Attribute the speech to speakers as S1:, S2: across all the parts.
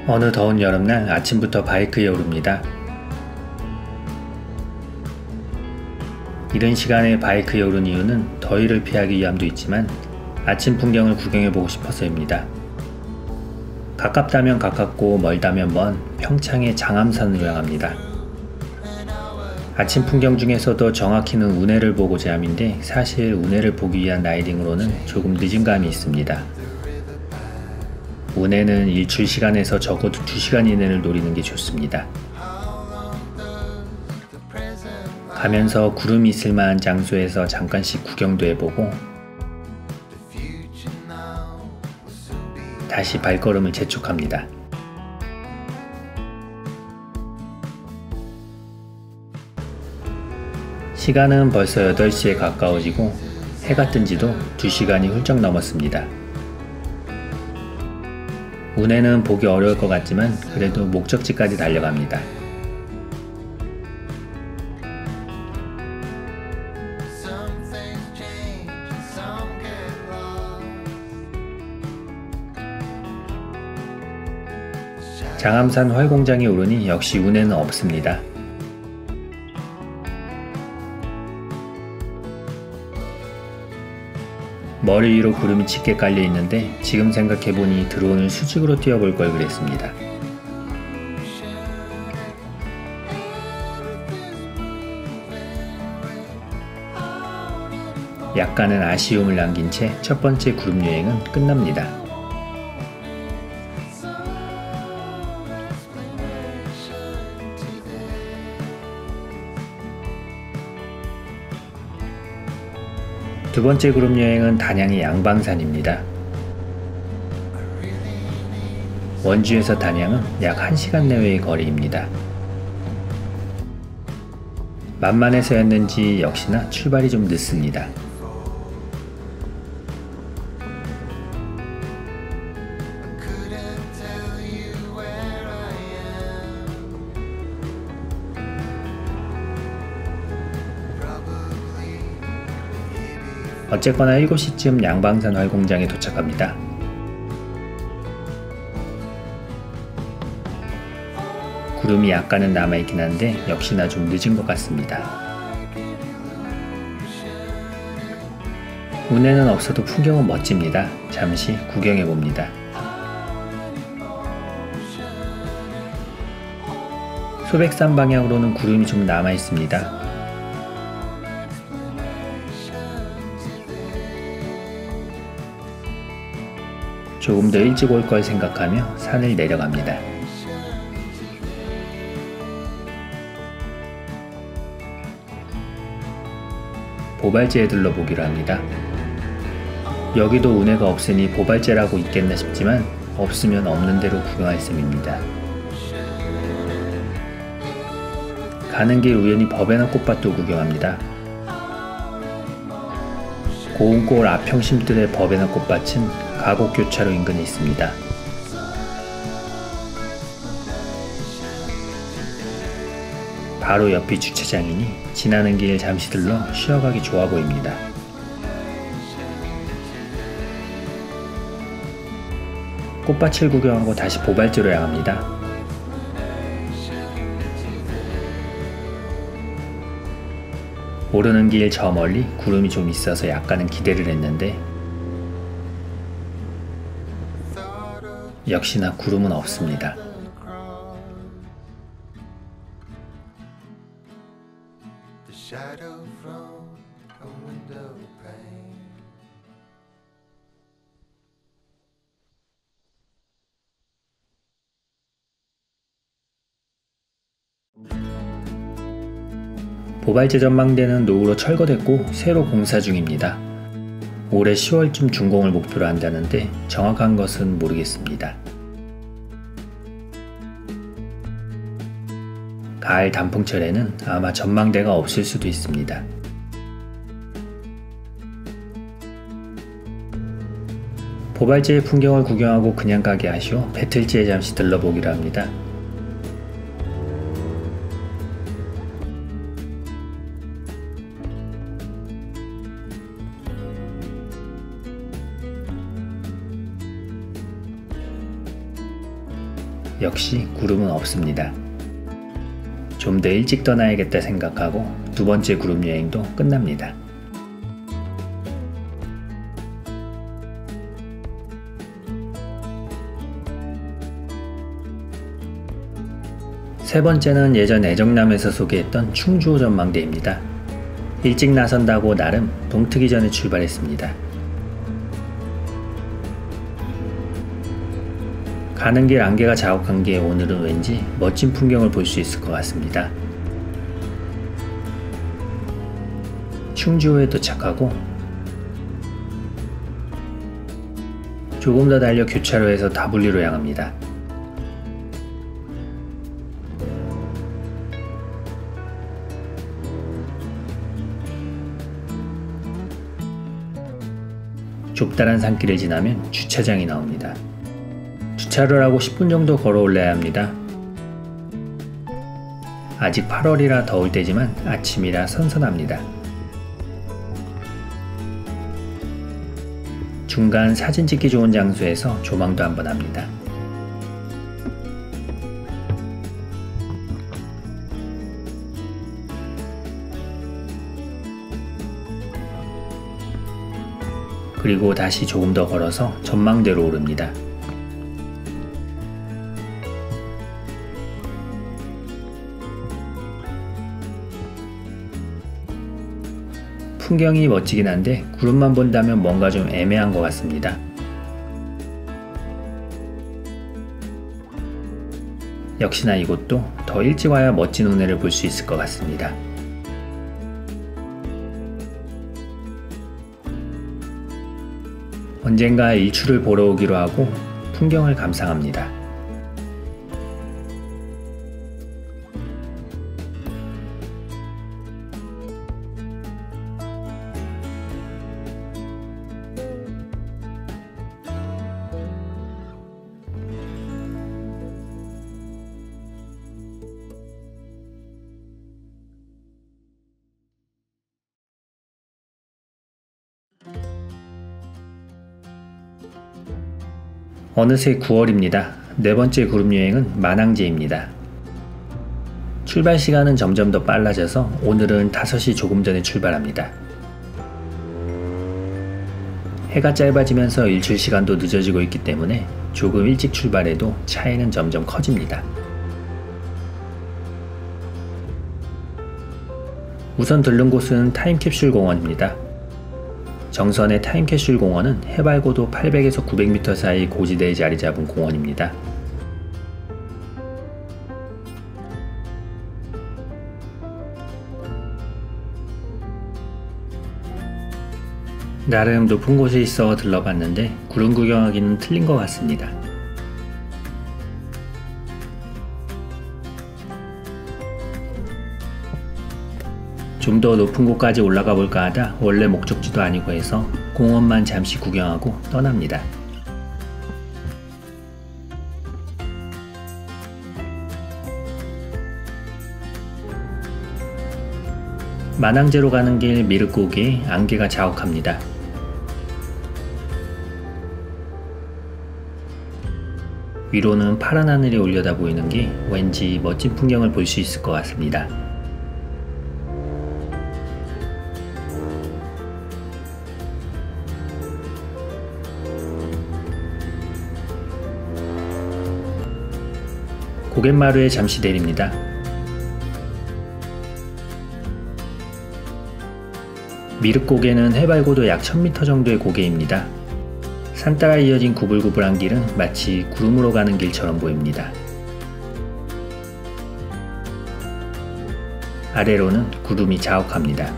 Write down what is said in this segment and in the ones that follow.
S1: 어느 더운 여름날 아침부터 바이크에 오릅니다. 이른 시간에 바이크에 오른 이유는 더위를 피하기 위함도 있지만 아침 풍경을 구경해보고 싶어서입니다. 가깝다면 가깝고 멀다면 먼 평창의 장암산으로 향합니다. 아침 풍경 중에서도 정확히는 운해를 보고자 함인데 사실 운해를 보기 위한 라이딩으로는 조금 늦은 감이 있습니다. 운해는 일출 시간에서 적어도 2시간 이내를 노리는 게 좋습니다. 가면서 구름이 있을 만한 장소에서 잠깐씩 구경도 해보고 다시 발걸음을 재촉합니다. 시간은 벌써 8시에 가까워지고 해가 뜬 지도 2시간이 훌쩍 넘었습니다. 운해는 보기 어려울 것 같지만 그래도 목적지까지 달려갑니다. 장암산 활공장에 오르니 역시 운해는 없습니다. 머리 위로 구름이 짙게 깔려 있는데 지금 생각해보니 드론을 수직으로 띄워볼 걸 그랬습니다. 약간은 아쉬움을 남긴 채 첫 번째 구름 여행은 끝납니다. 두 번째 그룹 여행은 단양의 양방산입니다. 원주에서 단양은 약 1시간 내외의 거리입니다. 만만해서였는지 역시나 출발이 좀 늦습니다. 어쨌거나 7시쯤 양방산 활공장에 도착합니다. 구름이 약간은 남아있긴 한데 역시나 좀 늦은 것 같습니다. 운해는 없어도 풍경은 멋집니다. 잠시 구경해봅니다. 소백산 방향으로는 구름이 좀 남아있습니다. 조금 더 일찍 올 걸 생각하며 산을 내려갑니다. 보발제에 들러보기로 합니다. 여기도 운해가 없으니 보발제라고 있겠나 싶지만 없으면 없는 대로 구경할 셈입니다. 가는 길 우연히 버베나 꽃밭도 구경합니다. 고운골 아평심들의 버베나 꽃밭은 가곡교차로 인근에 있습니다. 바로 옆이 주차장이니 지나는 길 잠시 들러 쉬어가기 좋아 보입니다. 꽃밭을 구경하고 다시 보발제로 향합니다. 오르는 길 저 멀리 구름이 좀 있어서 약간은 기대를 했는데 역시나 구름은 없습니다. 보발제 전망대는 노후로 철거됐고 새로 공사 중입니다. 올해 10월쯤 준공을 목표로 한다는데 정확한 것은 모르겠습니다. 가을 단풍철에는 아마 전망대가 없을 수도 있습니다. 보발제의 풍경을 구경하고 그냥 가기 아쉬워 배틀지에 잠시 들러보기로 합니다. 역시 구름은 없습니다. 좀 더 일찍 떠나야겠다 생각하고 두 번째 구름 여행도 끝납니다. 세 번째는 예전 애정남에서 소개했던 충주호 전망대입니다. 일찍 나선다고 나름 동트기 전에 출발했습니다. 가는 길 안개가 자욱한 게 오늘은 왠지 멋진 풍경을 볼 수 있을 것 같습니다. 충주호에 도착하고 조금 더 달려 교차로에서 다블리로 향합니다. 좁다란 산길을 지나면 주차장이 나옵니다. 주차를 하고 10분 정도 걸어 올라야 합니다. 아직 8월이라 더울 때지만 아침이라 선선합니다. 중간 사진 찍기 좋은 장소에서 조망도 한번 합니다. 그리고 다시 조금 더 걸어서 전망대로 오릅니다. 풍경이 멋지긴 한데 구름만 본다면 뭔가 좀 애매한 것 같습니다. 역시나 이곳도 더 일찍 와야 멋진 운해를 볼 수 있을 것 같습니다. 언젠가 일출을 보러 오기로 하고 풍경을 감상합니다. 어느새 9월입니다. 네 번째 구름 여행은 만항제입니다. 출발 시간은 점점 더 빨라져서 오늘은 5시 조금 전에 출발합니다. 해가 짧아지면서 일출 시간도 늦어지고 있기 때문에 조금 일찍 출발해도 차이는 점점 커집니다. 우선 들른 곳은 타임캡슐 공원입니다. 정선의 타임캡슐 공원은 해발고도 800에서 900m 사이 고지대에 자리 잡은 공원입니다. 나름 높은 곳에 있어 들러봤는데 구름 구경하기는 틀린 것 같습니다. 좀 더 높은 곳까지 올라가 볼까 하다 원래 목적지도 아니고 해서 공원만 잠시 구경하고 떠납니다. 만항제로 가는 길 미륵고개에 안개가 자욱합니다. 위로는 파란 하늘이 올려다 보이는 게 왠지 멋진 풍경을 볼 수 있을 것 같습니다. 고갯마루에 잠시 내립니다. 미륵고개는 해발고도 약 1000m 정도의 고개입니다. 산 따라 이어진 구불구불한 길은 마치 구름으로 가는 길처럼 보입니다. 아래로는 구름이 자욱합니다.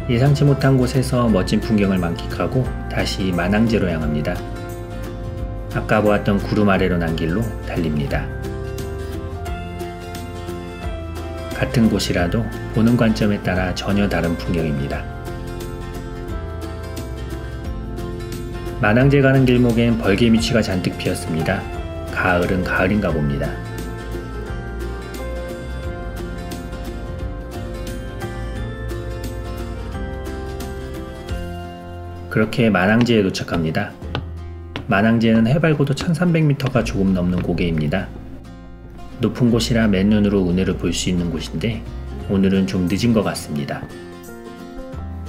S1: 예상치 못한 곳에서 멋진 풍경을 만끽하고 다시 만항제로 향합니다. 아까 보았던 구름 아래로 난 길로 달립니다. 같은 곳이라도 보는 관점에 따라 전혀 다른 풍경입니다. 만항제 가는 길목엔 벌개미취가 잔뜩 피었습니다. 가을은 가을인가 봅니다. 그렇게 만항지에 도착합니다. 만항지에는 해발고도 1300m가 조금 넘는 고개입니다. 높은 곳이라 맨눈으로 운해를 볼 수 있는 곳인데 오늘은 좀 늦은 것 같습니다.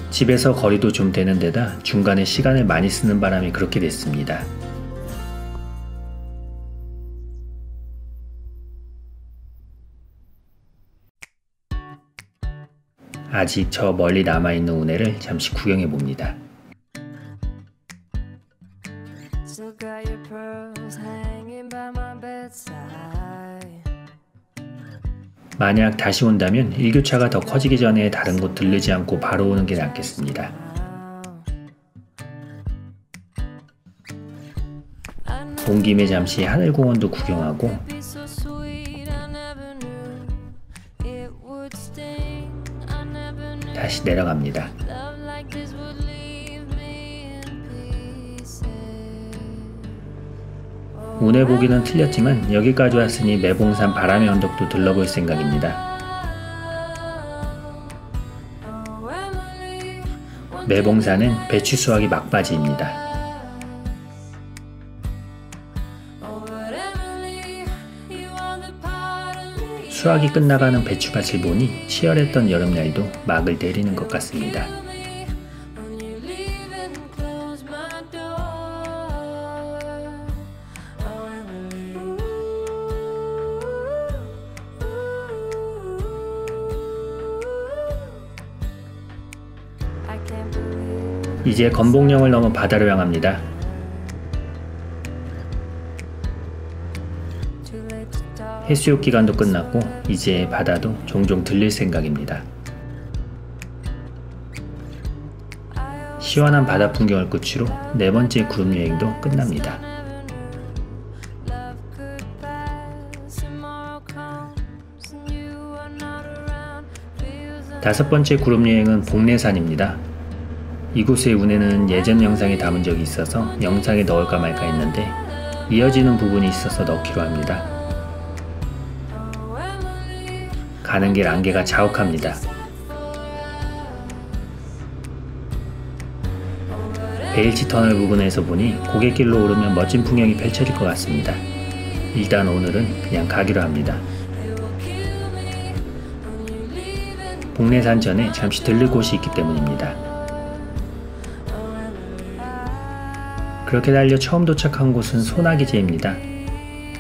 S1: 집에서 거리도 좀 되는 데다 중간에 시간을 많이 쓰는 바람이 그렇게 됐습니다. 아직 저 멀리 남아있는 운해를 잠시 구경해 봅니다. 만약 다시 온다면 일교차가 더 커지기 전에 다른 곳 들르지 않고 바로 오는 게 낫겠습니다. 온 김에 잠시 하늘공원도 구경하고 다시 내려갑니다. 운해 보기는 틀렸지만 여기까지 왔으니 매봉산 바람의 언덕도 들러볼 생각입니다. 매봉산은 배추 수확이 막바지입니다. 수확이 끝나가는 배추밭을 보니 치열했던 여름날도 막을 내리는 것 같습니다. 이제 건봉령을 넘어 바다로 향합니다. 해수욕 기간도 끝났고 이제 바다도 종종 들릴 생각입니다. 시원한 바다 풍경을 끝으로 네 번째 구름 여행도 끝납니다. 다섯 번째 구름 여행은 복례산입니다. 이곳의 운해는 예전 영상에 담은 적이 있어서 영상에 넣을까 말까 했는데 이어지는 부분이 있어서 넣기로 합니다. 가는 길 안개가 자욱합니다. 베일치 터널 부근에서 보니 고갯길로 오르면 멋진 풍경이 펼쳐질 것 같습니다. 일단 오늘은 그냥 가기로 합니다. 복례산 전에 잠시 들를 곳이 있기 때문입니다. 그렇게 달려 처음 도착한 곳은 소나기제입니다.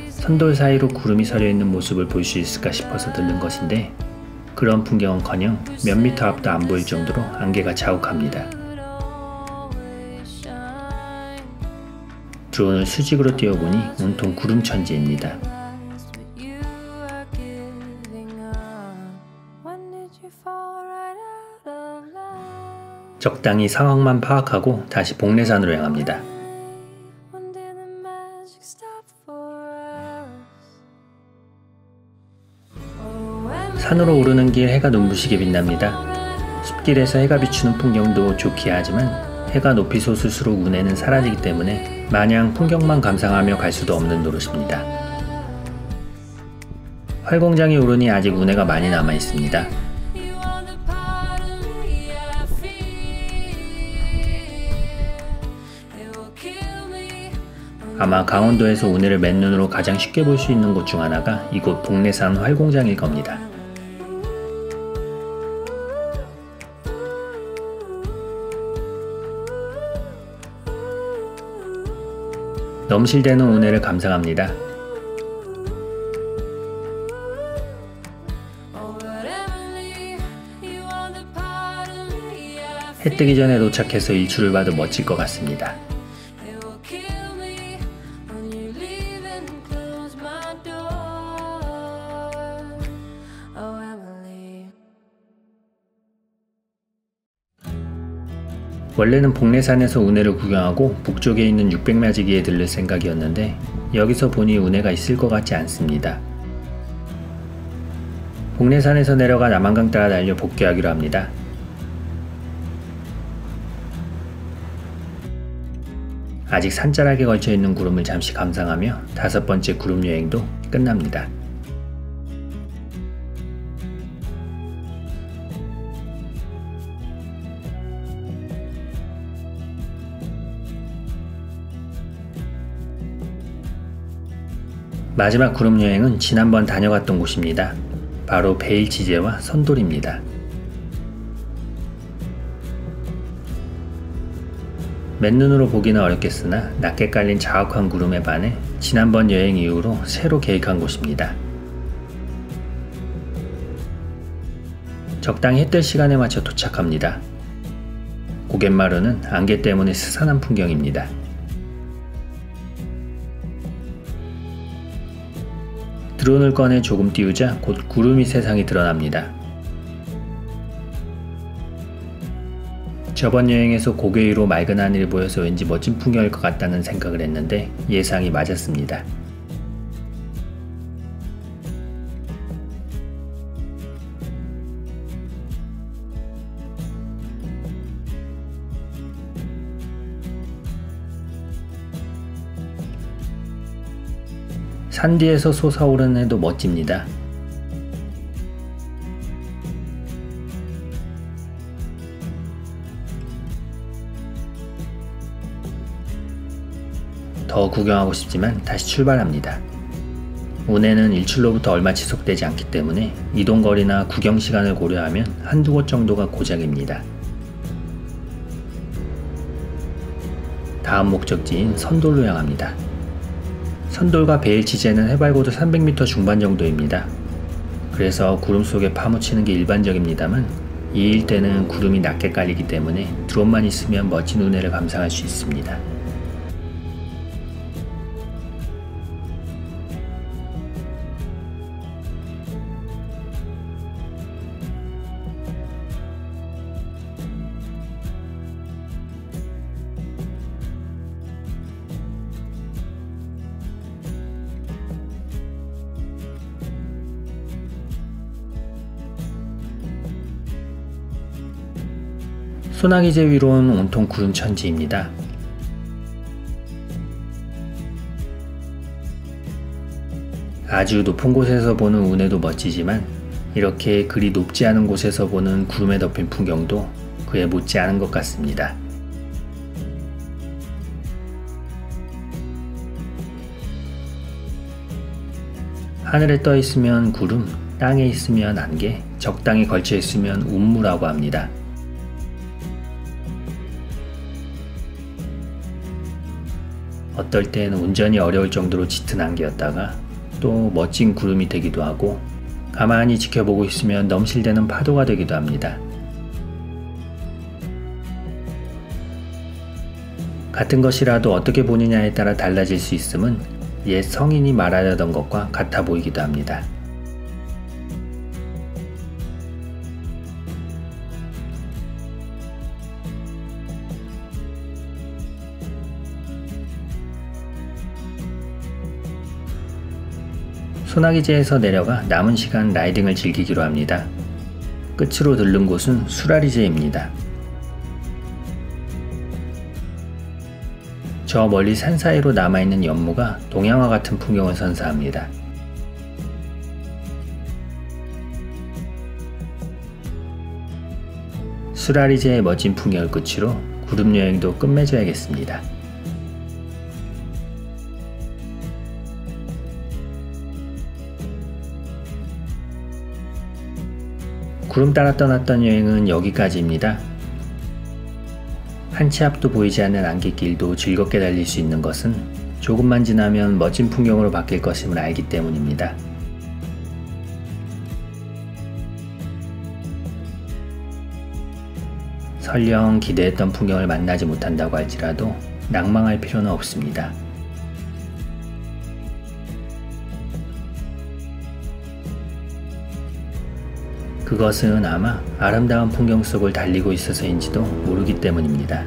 S1: 선돌 사이로 구름이 서려있는 모습을 볼 수 있을까 싶어서 들른 것인데 그런 풍경은커녕 몇 미터 앞도 안 보일 정도로 안개가 자욱합니다. 드론을 수직으로 띄워보니 온통 구름 천지입니다. 적당히 상황만 파악하고 다시 복례산으로 향합니다. 산으로 오르는 길 해가 눈부시게 빛납니다. 숲길에서 해가 비추는 풍경도 좋기야 하지만 해가 높이 솟을수록 운해는 사라지기 때문에 마냥 풍경만 감상하며 갈 수도 없는 노릇입니다. 활공장에 오르니 아직 운해가 많이 남아 있습니다. 아마 강원도에서 운해를 맨눈으로 가장 쉽게 볼 수 있는 곳 중 하나가 이곳 복례산 활공장일 겁니다. 넘실대는 운해를 감상합니다. 해 뜨기 전에 도착해서 일출을 봐도 멋질 것 같습니다. 원래는 복례산에서 운해를 구경하고 북쪽에 있는 600마지기에 들를 생각이었는데 여기서 보니 운해가 있을 것 같지 않습니다. 복례산에서 내려가 남한강 따라 달려 복귀하기로 합니다. 아직 산자락에 걸쳐있는 구름을 잠시 감상하며 다섯 번째 구름 여행도 끝납니다. 마지막 구름 여행은 지난번 다녀갔던 곳입니다. 바로 베일지제와 선돌입니다. 맨눈으로 보기는 어렵겠으나 낮게 깔린 자욱한 구름에 반해 지난번 여행 이후로 새로 계획한 곳입니다. 적당히 해뜰 시간에 맞춰 도착합니다. 고갯마루는 안개 때문에 스산한 풍경입니다. 드론을 꺼내 조금 띄우자 곧 구름이 세상에 드러납니다. 저번 여행에서 고개 위로 맑은 하늘이 보여서 왠지 멋진 풍경일 것 같다는 생각을 했는데 예상이 맞았습니다. 산 뒤에서 솟아오르는 해도 멋집니다. 더 구경하고 싶지만 다시 출발합니다. 운해는 일출로부터 얼마 지속되지 않기 때문에 이동거리나 구경시간을 고려하면 한두 곳 정도가 고작입니다. 다음 목적지인 선돌로 향합니다. 선돌과 베일지제는 해발고도 300m 중반 정도입니다. 그래서 구름 속에 파묻히는 게 일반적입니다만 이 일대는 구름이 낮게 깔리기 때문에 드론만 있으면 멋진 운해를 감상할 수 있습니다. 소나기제 위로는 온통 구름 천지입니다. 아주 높은 곳에서 보는 운해도 멋지지만 이렇게 그리 높지 않은 곳에서 보는 구름에 덮인 풍경도 그에 못지 않은 것 같습니다. 하늘에 떠 있으면 구름, 땅에 있으면 안개, 적당히 걸쳐 있으면 운무라고 합니다. 어떨 땐 운전이 어려울 정도로 짙은 안개였다가 또 멋진 구름이 되기도 하고 가만히 지켜보고 있으면 넘실대는 파도가 되기도 합니다. 같은 것이라도 어떻게 보느냐에 따라 달라질 수 있음은 옛 성인이 말하려던 것과 같아 보이기도 합니다. 소나기제에서 내려가 남은 시간 라이딩을 즐기기로 합니다. 끝으로 들른 곳은 수라리제입니다. 저 멀리 산 사이로 남아있는 연무가 동양화 같은 풍경을 선사합니다. 수라리제의 멋진 풍경을 끝으로 구름 여행도 끝맺어야겠습니다. 구름 따라 떠났던 여행은 여기까지입니다. 한 치 앞도 보이지 않는 안갯길도 즐겁게 달릴 수 있는 것은 조금만 지나면 멋진 풍경으로 바뀔 것임을 알기 때문입니다. 설령 기대했던 풍경을 만나지 못한다고 할지라도 낭망할 필요는 없습니다. 그것은 아마 아름다운 풍경 속을 달리고 있어서인지도 모르기 때문입니다.